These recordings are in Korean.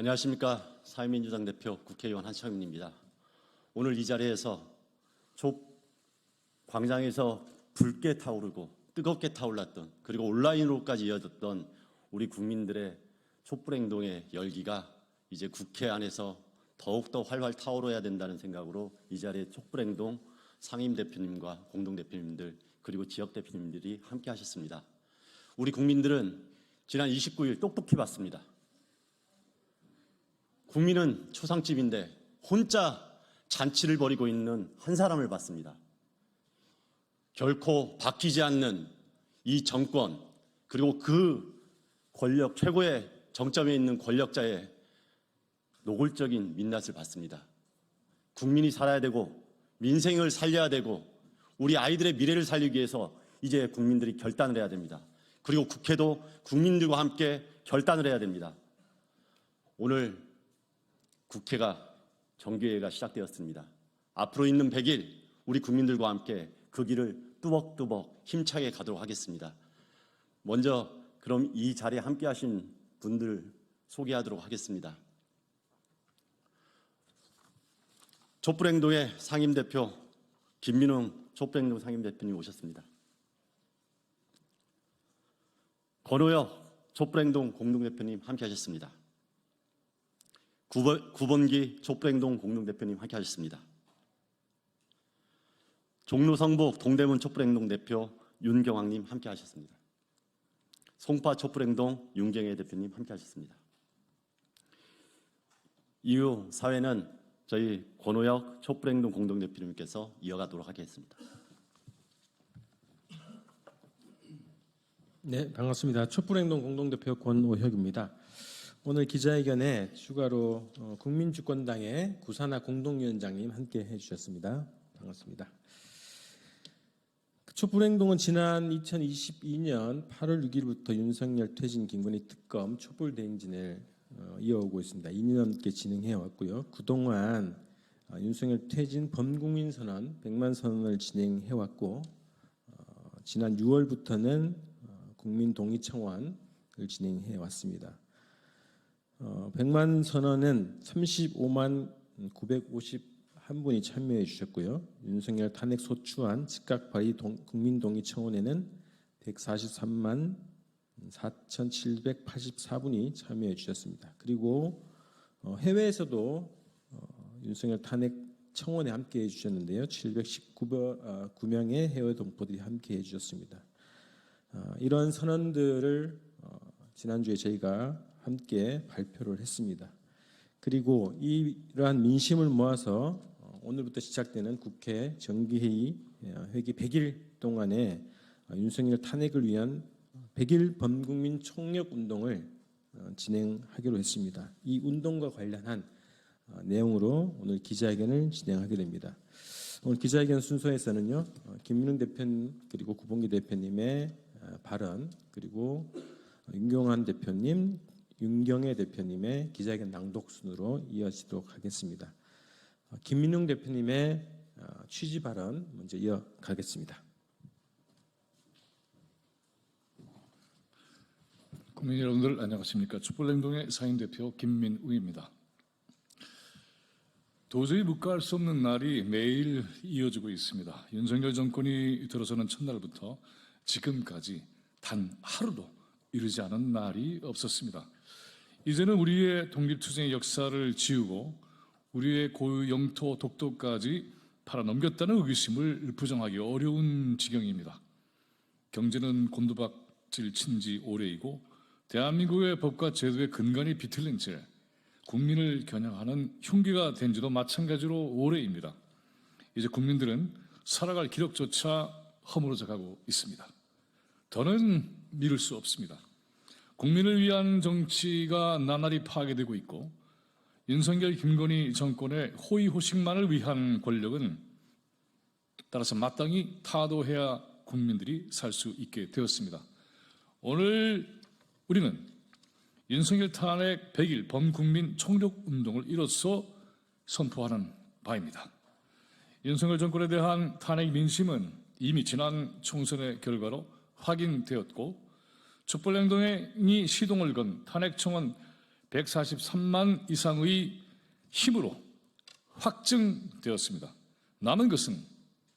안녕하십니까. 사회민주당 대표 국회의원 한창민입니다. 오늘 이 자리에서 광장에서 붉게 타오르고 뜨겁게 타올랐던, 그리고 온라인으로까지 이어졌던 우리 국민들의 촛불행동의 열기가 이제 국회 안에서 더욱더 활활 타오르야 된다는 생각으로 이 자리에 촛불행동 상임대표님과 공동대표님들 그리고 지역대표님들이 함께 하셨습니다. 우리 국민들은 지난 29일 똑똑히 봤습니다. 국민은 초상집인데 혼자 잔치를 벌이고 있는 한 사람을 봤습니다. 결코 바뀌지 않는 이 정권, 그리고 그 권력, 최고의 정점에 있는 권력자의 노골적인 민낯을 봤습니다. 국민이 살아야 되고 민생을 살려야 되고 우리 아이들의 미래를 살리기 위해서 이제 국민들이 결단을 해야 됩니다. 그리고 국회도 국민들과 함께 결단을 해야 됩니다. 오늘 국회가 정기회가 시작되었습니다. 앞으로 있는 100일 우리 국민들과 함께 그 길을 뚜벅뚜벅 힘차게 가도록 하겠습니다. 먼저 그럼 이 자리에 함께 하신 분들 소개하도록 하겠습니다. 촛불행동의 상임대표 김민웅 촛불행동 상임대표님 오셨습니다. 권오혁 촛불행동 공동대표님 함께 하셨습니다. 구본기 촛불행동 공동대표님 함께 하셨습니다. 종로성북 동대문 촛불행동 대표 윤경왕님 함께 하셨습니다. 송파 촛불행동 윤경애 대표님 함께 하셨습니다. 이후 사회는 저희 권오혁 촛불행동 공동대표님께서 이어가도록 하겠습니다. 네, 반갑습니다. 촛불행동 공동대표 권오혁입니다. 오늘 기자회견에 추가로 국민주권당의 구산화 공동위원장님 함께 해주셨습니다. 반갑습니다. 촛불행동은 지난 2022년 8월 6일부터 윤석열 퇴진 김건희 특검 촛불대행진을 이어오고 있습니다. 2년 넘게 진행해왔고요. 그동안 윤석열 퇴진 범국민 선언 100만 선언을 진행해왔고 지난 6월부터는 국민 동의 청원을 진행해왔습니다. 100만 선언은 35만 951분이 참여해 주셨고요. 윤석열 탄핵 소추안 즉각 발의 국민 동의 청원에는 143만 4,784분이 참여해 주셨습니다. 그리고 해외에서도 윤석열 탄핵 청원에 함께해 주셨는데요. 719명의 해외 동포들이 함께해 주셨습니다. 이러한 선언들을 지난주에 저희가 함께 발표를 했습니다. 그리고 이러한 민심을 모아서 오늘부터 시작되는 국회 정기회의 회기 100일 동안에 윤석열 탄핵을 위한 100일 범국민 총력 운동을 진행하기로 했습니다. 이 운동과 관련한 내용으로 오늘 기자회견을 진행하게 됩니다. 오늘 기자회견 순서에서는요, 김민웅 대표님 그리고 구본기 대표님의 발언, 그리고 윤경환 대표님, 윤경애 대표님의 기자회견 낭독 순으로 이어지도록 하겠습니다. 김민웅 대표님의 취지 발언 먼저 이어가겠습니다. 국민 여러분들 안녕하십니까. 촛불행동의 상임대표 김민웅입니다. 도저히 묵과할 수 없는 날이 매일 이어지고 있습니다. 윤석열 정권이 들어서는 첫날부터 지금까지 단 하루도 이르지 않은 날이 없었습니다. 이제는 우리의 독립투쟁의 역사를 지우고 우리의 고유 영토 독도까지 팔아넘겼다는 의구심을 부정하기 어려운 지경입니다. 경제는 곤두박질 친 지 오래이고 대한민국의 법과 제도의 근간이 비틀린 채 국민을 겨냥하는 흉기가 된 지도 마찬가지로 오래입니다. 이제 국민들은 살아갈 기력조차 허물어져 가고 있습니다. 더는 미룰 수 없습니다. 국민을 위한 정치가 나날이 파괴되고 있고 윤석열 김건희 정권의 호의호식만을 위한 권력은 따라서 마땅히 타도해야 국민들이 살 수 있게 되었습니다. 오늘 우리는 윤석열 탄핵 100일 범국민 총력운동을 이로써 선포하는 바입니다. 윤석열 정권에 대한 탄핵 민심은 이미 지난 총선의 결과로 확인되었고 촛불행동이 시동을 건 탄핵청원 143만 이상의 힘으로 확증되었습니다. 남은 것은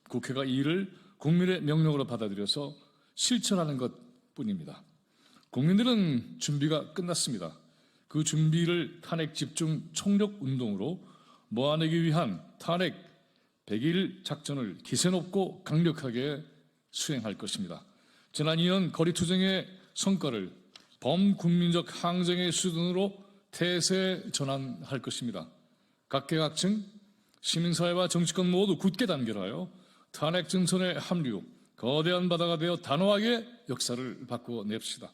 국회가 이 일을 국민의 명령으로 받아들여서 실천하는 것뿐입니다. 국민들은 준비가 끝났습니다. 그 준비를 탄핵 집중 총력 운동으로 모아내기 위한 탄핵 100일 작전을 기세 높고 강력하게 수행할 것입니다. 지난 2년 거리투쟁의 성과를 범국민적 항쟁의 수준으로 태세 전환할 것입니다. 각계각층, 시민사회와 정치권 모두 굳게 단결하여 탄핵 전선의 합류, 거대한 바다가 되어 단호하게 역사를 바꿔냅시다.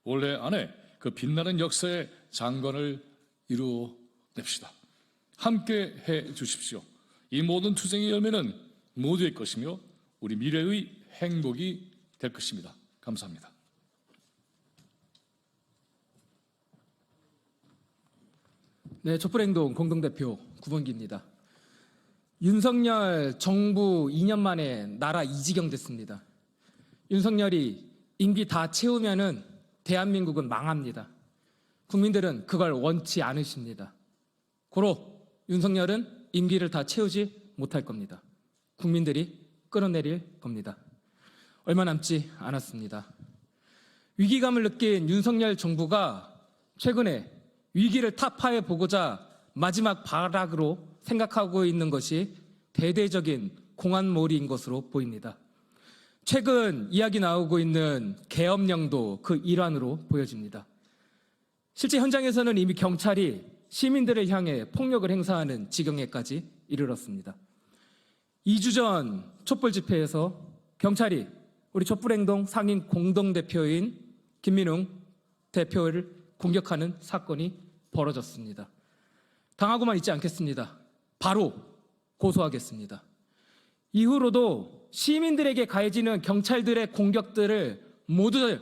올해 안에 그 빛나는 역사의 장관을 이루어냅시다. 함께 해 주십시오. 이 모든 투쟁의 열매는 모두의 것이며 우리 미래의 행복이 될 것입니다. 감사합니다. 네, 촛불행동 공동대표 구본기입니다. 윤석열 정부 2년 만에 나라 이 지경 됐습니다. 윤석열이 임기 다 채우면은 대한민국은 망합니다. 국민들은 그걸 원치 않으십니다. 고로 윤석열은 임기를 다 채우지 못할 겁니다. 국민들이 끌어내릴 겁니다. 얼마 남지 않았습니다. 위기감을 느낀 윤석열 정부가 최근에 위기를 타파해 보고자 마지막 발악으로 생각하고 있는 것이 대대적인 공안몰이인 것으로 보입니다. 최근 이야기 나오고 있는 계엄령도 그 일환으로 보여집니다. 실제 현장에서는 이미 경찰이 시민들을 향해 폭력을 행사하는 지경에까지 이르렀습니다. 2주 전 촛불 집회에서 경찰이 우리 촛불행동 상임 공동대표인 김민웅 대표를 공격하는 사건이 벌어졌습니다. 당하고만 있지 않겠습니다. 바로 고소하겠습니다. 이후로도 시민들에게 가해지는 경찰들의 공격들을 모두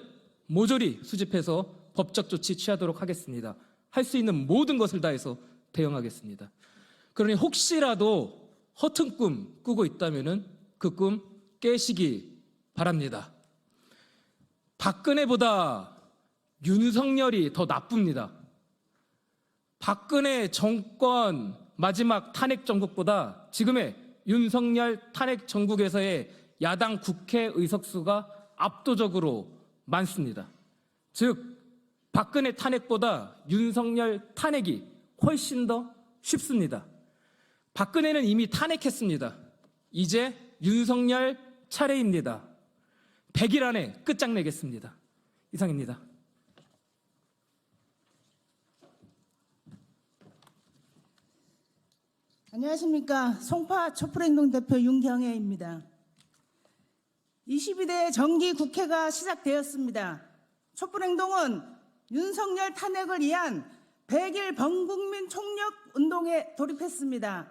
모조리 수집해서 법적 조치 취하도록 하겠습니다. 할 수 있는 모든 것을 다해서 대응하겠습니다. 그러니 혹시라도 허튼 꿈 꾸고 있다면 그 꿈 깨시기 바랍니다. 박근혜보다 윤석열이 더 나쁩니다. 박근혜 정권 마지막 탄핵 정국보다 지금의 윤석열 탄핵 정국에서의 야당 국회 의석수가 압도적으로 많습니다. 즉 박근혜 탄핵보다 윤석열 탄핵이 훨씬 더 쉽습니다. 박근혜는 이미 탄핵했습니다. 이제 윤석열 차례입니다. 100일 안에 끝장내겠습니다. 이상입니다. 안녕하십니까. 송파 촛불행동 대표 윤경혜입니다. 22대 정기 국회가 시작되었습니다. 촛불행동은 윤석열 탄핵을 위한 100일 범국민 총력 운동에 돌입했습니다.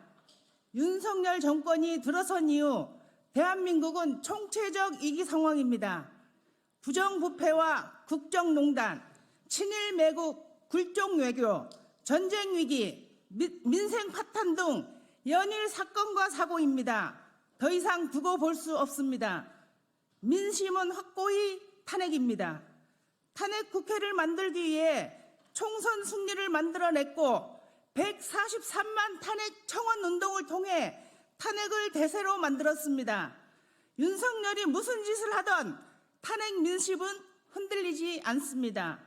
윤석열 정권이 들어선 이후 대한민국은 총체적 위기 상황입니다. 부정부패와 국정농단, 친일 매국, 굴종 외교, 전쟁 위기, 민생 파탄 등 연일 사건과 사고입니다. 더 이상 두고 볼 수 없습니다. 민심은 확고히 탄핵입니다. 탄핵 국회를 만들기 위해 총선 승리를 만들어냈고 143만 탄핵 청원 운동을 통해 탄핵을 대세로 만들었습니다. 윤석열이 무슨 짓을 하던 탄핵 민심은 흔들리지 않습니다.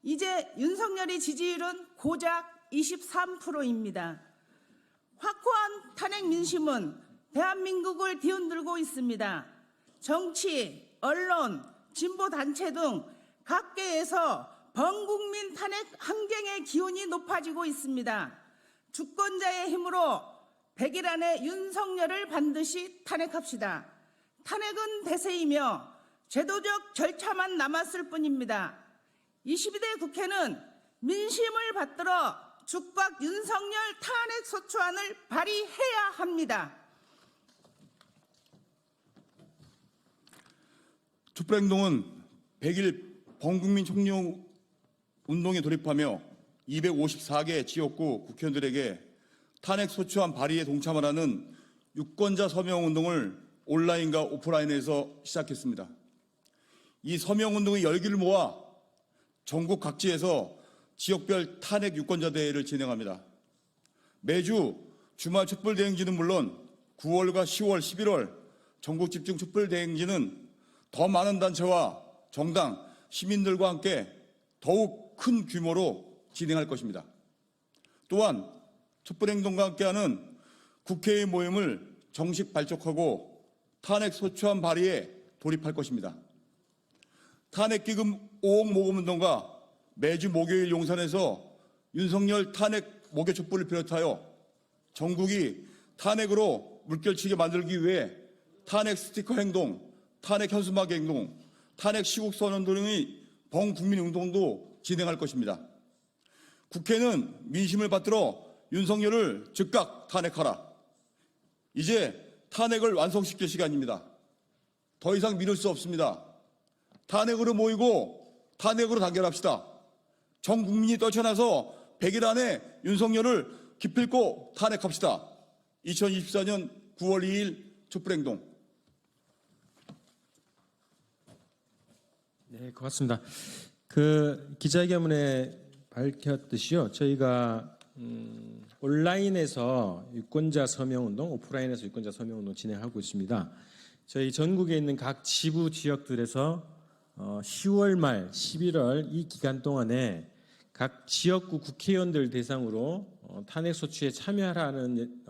이제 윤석열의 지지율은 고작 23%입니다. 확고한 탄핵 민심은 대한민국을 뒤흔들고 있습니다. 정치, 언론, 진보단체 등 각계에서 범국민 탄핵 항쟁의 기운이 높아지고 있습니다. 주권자의 힘으로 100일 안에 윤석열을 반드시 탄핵합시다. 탄핵은 대세이며 제도적 절차만 남았을 뿐입니다. 22대 국회는 민심을 받들어 죽박 윤석열 탄핵 소추안을 발의해야 합니다. 촛불행동은 100일 범국민 총력 운동에 돌입하며 254개 지역구 국회의원들에게 탄핵 소추안 발의에 동참하라는 유권자 서명 운동을 온라인과 오프라인에서 시작했습니다. 이 서명 운동의 열기를 모아 전국 각지에서 지역별 탄핵 유권자 대회를 진행합니다. 매주 주말 촛불 대행진은 물론 9월과 10월, 11월 전국 집중 촛불 대행진은 더 많은 단체와 정당, 시민들과 함께 더욱 큰 규모로 진행할 것입니다. 또한 촛불행동과 함께하는 국회의 모임을 정식 발족하고 탄핵 소추안 발의에 돌입할 것입니다. 탄핵기금 5억 모금운동과 매주 목요일 용산에서 윤석열 탄핵 목요 촛불을 비롯하여 전국이 탄핵으로 물결치게 만들기 위해 탄핵 스티커 행동, 탄핵 현수막 행동, 탄핵 시국선언 등의 범국민운동도 진행할 것입니다. 국회는 민심을 받들어 윤석열을 즉각 탄핵하라. 이제 탄핵을 완성시킬 시간입니다. 더 이상 미룰 수 없습니다. 탄핵으로 모이고 탄핵으로 단결합시다. 전 국민이 떨쳐나서 100일 안에 윤석열을 기필코 탄핵합시다. 2024년 9월 2일 촛불행동. 네, 고맙습니다. 그 기자회견문에 밝혔듯이요, 저희가 온라인에서 유권자 서명운동, 오프라인에서 유권자 서명운동 진행하고 있습니다. 저희 전국에 있는 각 지부 지역들에서 10월 말 11월 이 기간 동안에 각 지역구 국회의원들 대상으로 탄핵 소추에 참여하라는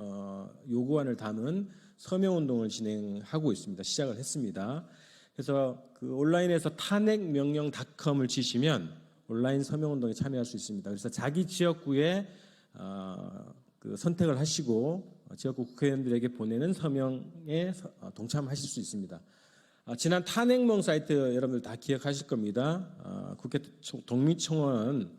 요구안을 담은 서명운동을 진행하고 있습니다. 시작을 했습니다. 그래서 그 온라인에서 탄핵명령.com을 치시면 온라인 서명운동에 참여할 수 있습니다. 그래서 자기 지역구에 그 선택을 하시고 지역구 국회의원들에게 보내는 서명에 동참하실 수 있습니다. 지난 탄핵명 사이트 여러분들 다 기억하실 겁니다. 국회 동미청원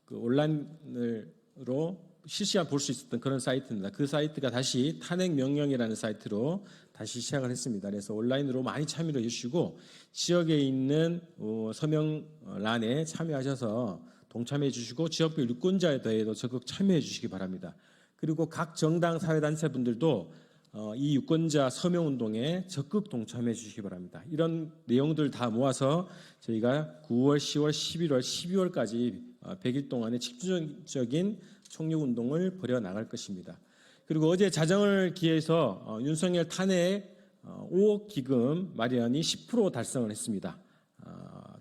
그 온라인으로 실시간 볼 수 있었던 그런 사이트입니다. 그 사이트가 다시 탄핵명령이라는 사이트로 다시 시작을 했습니다. 그래서 온라인으로 많이 참여를 해주시고 지역에 있는 서명란에 참여하셔서 동참해 주시고 지역별 유권자 대회에도 적극 참여해 주시기 바랍니다. 그리고 각 정당 사회단체분들도 이 유권자 서명운동에 적극 동참해 주시기 바랍니다. 이런 내용들 다 모아서 저희가 9월, 10월, 11월, 12월까지 100일 동안의 집중적인 총력운동을 벌여나갈 것입니다. 그리고 어제 자정을 기해서 윤석열 탄핵 5억 기금 마련이 10% 달성을 했습니다.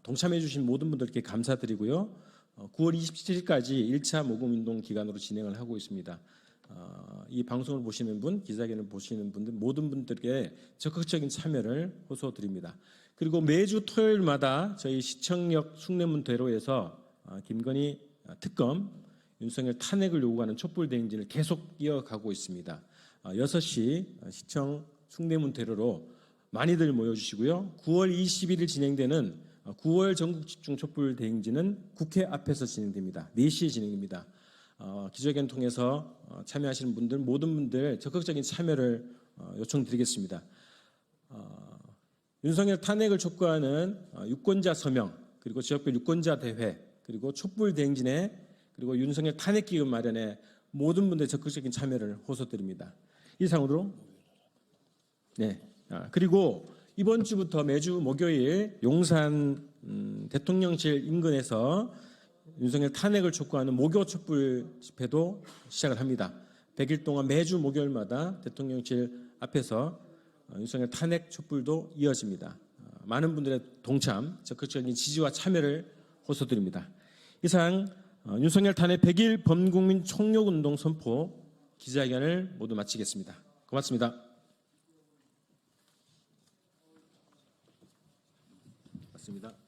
동참해 주신 모든 분들께 감사드리고요. 9월 27일까지 1차 모금운동 기간으로 진행을 하고 있습니다. 이 방송을 보시는 분, 기자회견을 보시는 분들 모든 분들께 적극적인 참여를 호소드립니다. 그리고 매주 토요일마다 저희 시청역 숭례문대로에서 김건희 특검 윤석열 탄핵을 요구하는 촛불 대행진을 계속 이어가고 있습니다. 6시 시청 숭례문대로로 많이들 모여주시고요. 9월 21일 진행되는 9월 전국 집중 촛불 대행진은 국회 앞에서 진행됩니다. 4시에 진행됩니다. 기자회견 통해서 참여하시는 분들 모든 분들 적극적인 참여를 요청드리겠습니다. 윤석열 탄핵을 촉구하는 유권자 서명 그리고 지역별 유권자 대회 그리고 촛불 대행진에 그리고 윤석열 탄핵 기금 마련에 모든 분들의 적극적인 참여를 호소드립니다. 이상으로 네. 그리고 이번 주부터 매주 목요일 용산 대통령실 인근에서 윤석열 탄핵을 촉구하는 목요 촛불 집회도 시작을 합니다. 100일 동안 매주 목요일마다 대통령실 앞에서 윤석열 탄핵 촛불도 이어집니다. 많은 분들의 동참, 적극적인 지지와 참여를 호소드립니다. 이상 윤석열 탄핵 100일 범국민 총력운동 선포 기자회견을 모두 마치겠습니다. 고맙습니다. 맞습니다.